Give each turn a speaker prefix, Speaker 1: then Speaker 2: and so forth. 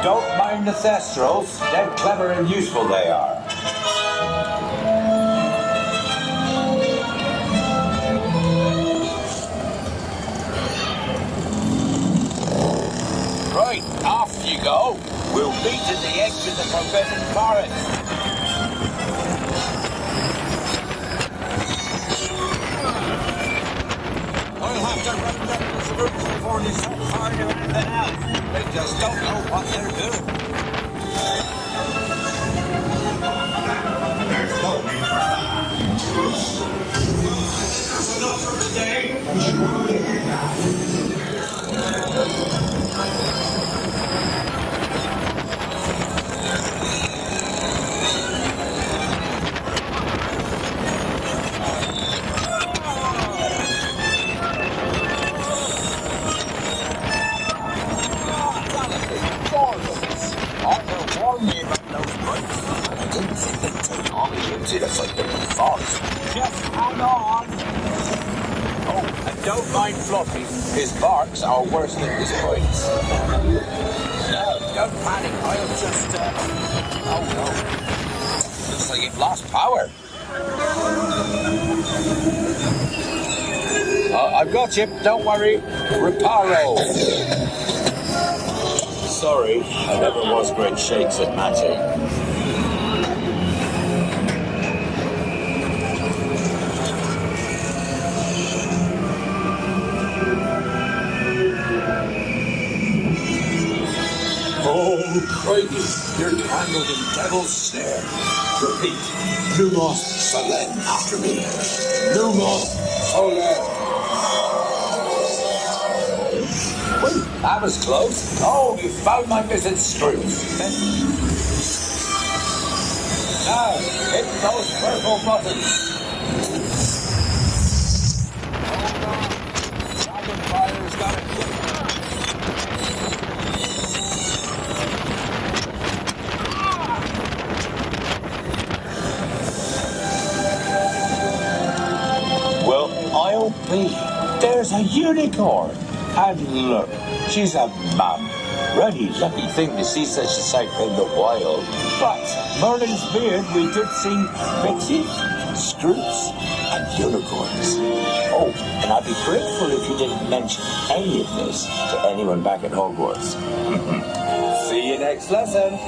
Speaker 1: Don't mind the thestrals. They're clever and useful they are. Right, off you go. We'll meet at the edge of the Forbidden Forest. I'll have to run up those roots before they set fire to anything else. They just don't know what they're doing.
Speaker 2: There's no need for that. That's enough for today.
Speaker 1: Just hang on. Oh, and don't mind Floppy. His barks are worse than his bites. No, don't panic. I'll just... Oh, no. Looks like it lost power. I've got you. Don't worry. Reparo. Sorry, I never was great shakes at Matty.
Speaker 2: Oh, crikey, you're tangled in devil's snare. Repeat, Lumos Solen after me. Lumos Solen.
Speaker 1: Well, that was close. Oh, you found my missing screws. Now, hit those purple buttons. Hold on. Dragonfire's got it. Well, I'll be. There's a unicorn. And look, she's a mum. Really lucky thing to see such a sight in the wild. But Merlin's beard, we did see pixies, scroots, and unicorns. Oh, and I'd be grateful if you didn't mention any of this to anyone back at Hogwarts. See you next lesson.